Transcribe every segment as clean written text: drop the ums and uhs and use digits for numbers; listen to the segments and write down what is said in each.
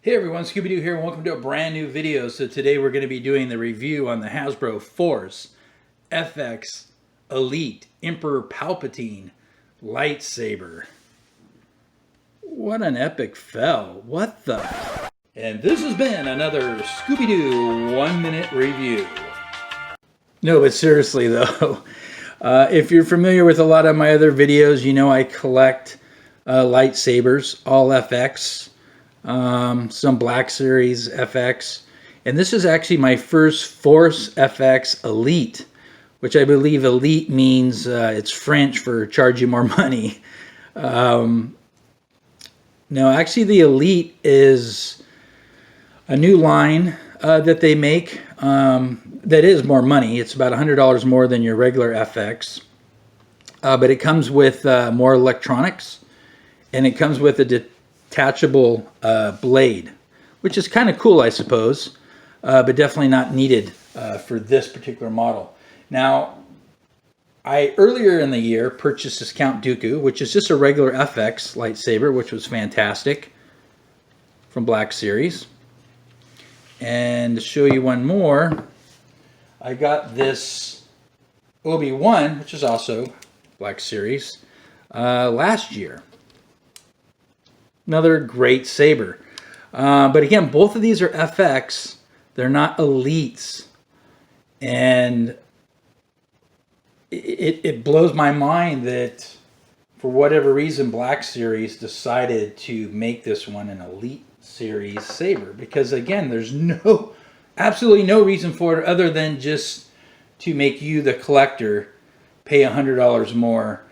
Hey everyone, Scooby-Doo here and welcome to a brand new video. So today we're going to be doing the review on the Hasbro Force FX Elite Emperor Palpatine Lightsaber. What an epic fell. What the? And this has been another Scooby-Doo 1 minute review. No, but seriously though, if you're familiar with a lot of my other videos, you know I collect lightsabers, all FX. Some Black Series FX, and this is actually my first Force FX Elite, which I believe Elite means it's French for charge you more money. No, actually the Elite is a new line that they make that is more money. It's about $100 more than your regular FX, but it comes with more electronics, and it comes with a detachable blade, which is kind of cool, I suppose, but definitely not needed for this particular model. Now, I earlier in the year purchased this Count Dooku, which is just a regular FX lightsaber, which was fantastic, from Black Series. And to show you one more, I got this Obi-Wan, which is also Black Series, last year. Another great saber. But again, both of these are FX. They're not Elites. And it blows my mind that for whatever reason Black Series decided to make this one an Elite Series saber. Because again, there's absolutely no reason for it other than just to make you, the collector, pay $100 more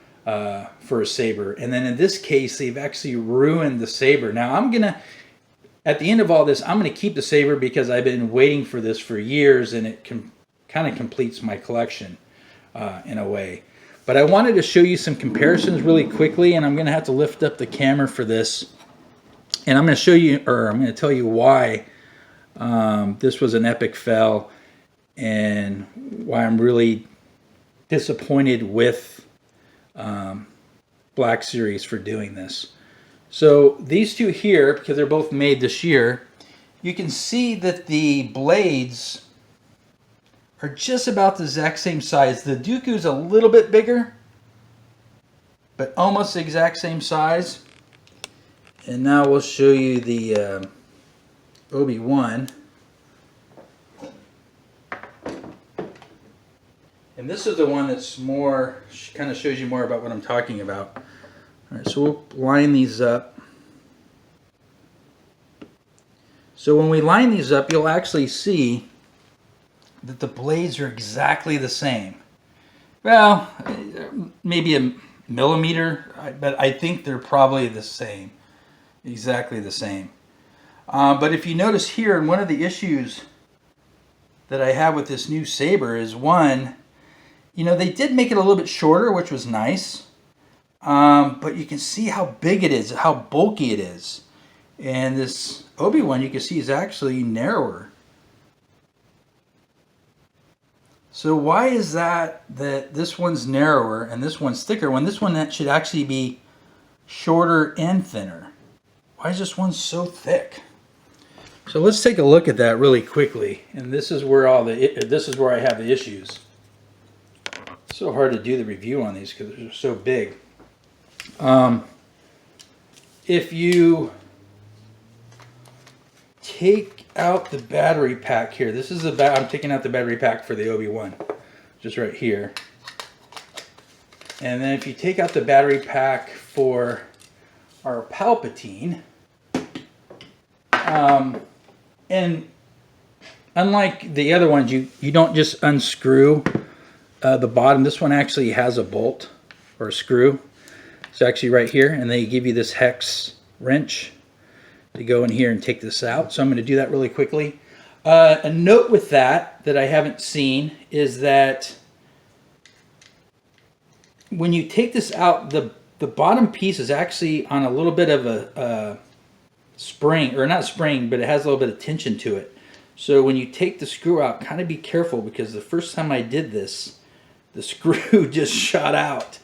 for a saber. And then in this case, they've actually ruined the saber. Now at the end of all this, I'm gonna keep the saber because I've been waiting for this for years, and it kind of completes my collection in a way. But I wanted to show you some comparisons really quickly, and I'm gonna have to lift up the camera for this. And I'm gonna show you, or I'm gonna tell you why this was an epic fail, and why I'm really disappointed with Black Series for doing this. So these two here, because they're both made this year, you can see that the blades are just about the exact same size. The Dooku's a little bit bigger, but almost the exact same size. And now we'll show you the Obi-Wan. And this is the one that's more, kind of shows you more about what I'm talking about. All right, so we'll line these up. So when we line these up, you'll actually see that the blades are exactly the same. Well, maybe a millimeter, but I think they're probably the same. Exactly the same. But if you notice here, and one of the issues that I have with this new saber is, one, you know, they did make it a little bit shorter, which was nice. But you can see how big it is, how bulky it is. And this Obi-Wan, you can see, is actually narrower. So why is that this one's narrower and this one's thicker, when this one should actually be shorter and thinner? Why is this one so thick? So let's take a look at that really quickly. And this is where I have the issues. It's so hard to do the review on these because they're so big. If you take out the battery pack here, this is I'm taking out the battery pack for the Obi-Wan, just right here. And then if you take out the battery pack for our Palpatine, and unlike the other ones, you don't just unscrew the bottom. This one actually has a bolt or a screw. It's actually right here, and they give you this hex wrench to go in here and take this out. So I'm going to do that really quickly. A note with that I haven't seen is that when you take this out, the bottom piece is actually on a little bit of a spring, or not spring, but it has a little bit of tension to it. So when you take the screw out, kind of be careful, because the first time I did this, the screw just shot out.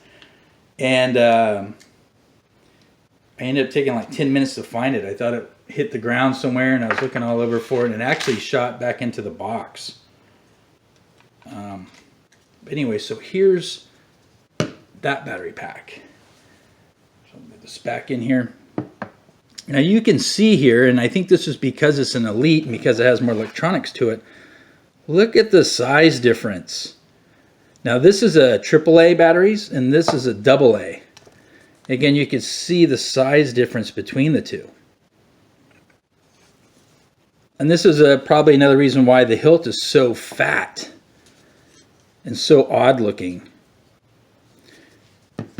And I ended up taking like 10 minutes to find it. I thought it hit the ground somewhere, and I was looking all over for it, and it actually shot back into the box. Anyway, so here's that battery pack. So I'll put this back in here. Now you can see here, and I think this is because it's an Elite and because it has more electronics to it. Look at the size difference. Now this is a AAA batteries, and this is a AA. Again, you can see the size difference between the two. And this is probably another reason why the hilt is so fat and so odd looking.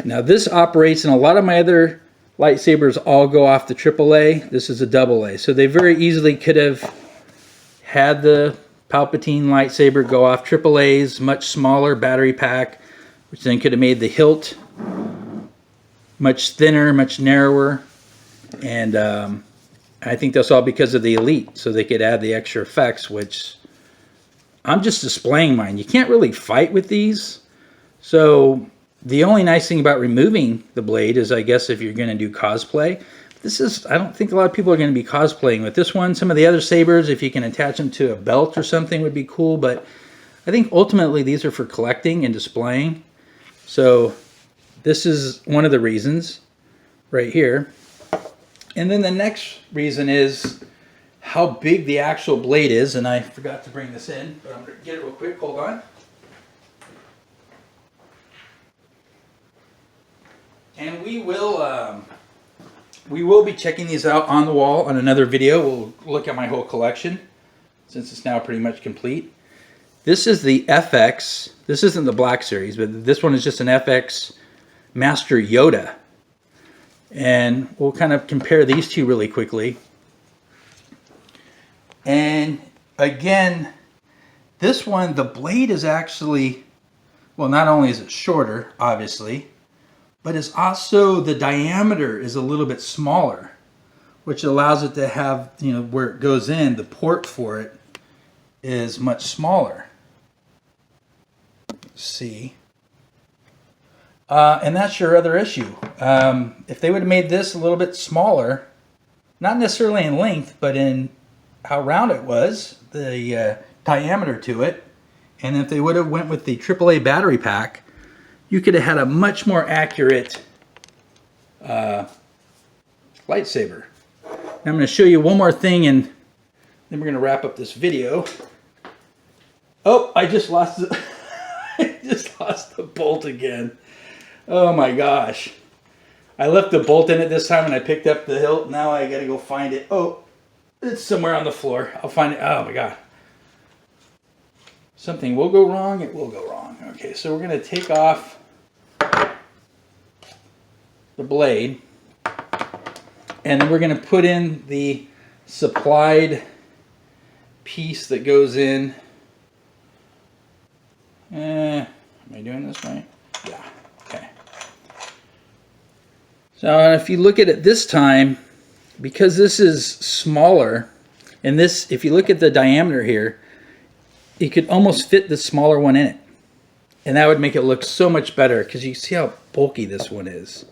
Now this operates, and a lot of my other lightsabers all go off the AAA. This is a AA. So they very easily could have had the Palpatine lightsaber go off AAA's, much smaller battery pack, which then could have made the hilt much thinner, much narrower, and I think that's all because of the Elite, so they could add the extra effects, which I'm just displaying mine. You can't really fight with these, so the only nice thing about removing the blade is, I guess, if you're going to do cosplay. I don't think a lot of people are going to be cosplaying with this one. Some of the other sabers, if you can attach them to a belt or something, would be cool, but I think ultimately these are for collecting and displaying. So this is one of the reasons right here. And then the next reason is how big the actual blade is. And I forgot to bring this in, but I'm going to get it real quick. Hold on. And we will be checking these out on the wall on another video. We'll look at my whole collection since it's now pretty much complete. This is the FX. This isn't the Black Series, but this one is just an FX Master Yoda. And we'll kind of compare these two really quickly. And again, this one, the blade is actually, well, not only is it shorter, obviously, but it's also, the diameter is a little bit smaller, which allows it to have, you know, where it goes in, the port for it is much smaller. Let's see. And that's your other issue. If they would have made this a little bit smaller, not necessarily in length, but in how round it was, the diameter to it, and if they would have went with the AAA battery pack, you could have had a much more accurate lightsaber. Now I'm going to show you one more thing, and then we're going to wrap up this video. Oh, I just lost the, I just lost the bolt again. Oh my gosh. I left the bolt in it this time and I picked up the hilt. Now I gotta go find it. Oh, it's somewhere on the floor. I'll find it. Oh my God. Something will go wrong. It will go wrong. Okay, so we're gonna take off the blade and then we're gonna put in the supplied piece that goes in. Am I doing this right? Yeah. Okay. So if you look at it this time, because this is smaller, and this, if you look at the diameter here, you could almost fit the smaller one in it. And that would make it look so much better because you see how bulky this one is.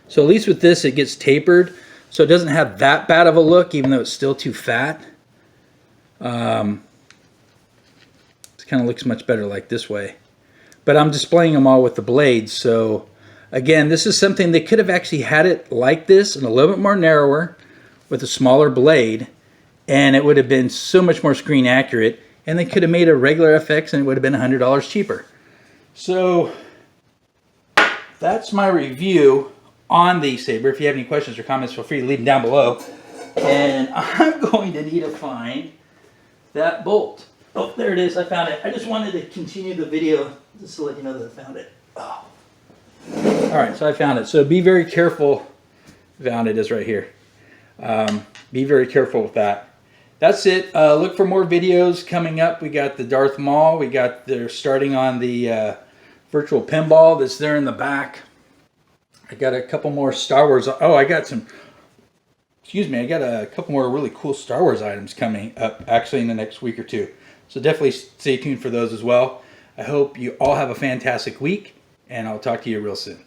So at least with this, it gets tapered. So it doesn't have that bad of a look, even though it's still too fat. It kind of looks much better like this way. But I'm displaying them all with the blades, so again, this is something they could have actually had it like this and a little bit more narrower with a smaller blade, and it would have been so much more screen accurate, and they could have made a regular FX and it would have been $100 cheaper. So that's my review on the saber. If you have any questions or comments, feel free to leave them down below. And I'm going to need to find that bolt. Oh, there it is. I found it. I just wanted to continue the video just to let you know that I found it. Oh. All right, so I found it. So be very careful. Found it is right here. Be very careful with that. That's it. Look for more videos coming up. We got the Darth Maul. They're starting on the virtual pinball that's there in the back. I got a couple more Star Wars. Oh, I got some. Excuse me. I got a couple more really cool Star Wars items coming up actually in the next week or two. So definitely stay tuned for those as well. I hope you all have a fantastic week, and I'll talk to you real soon.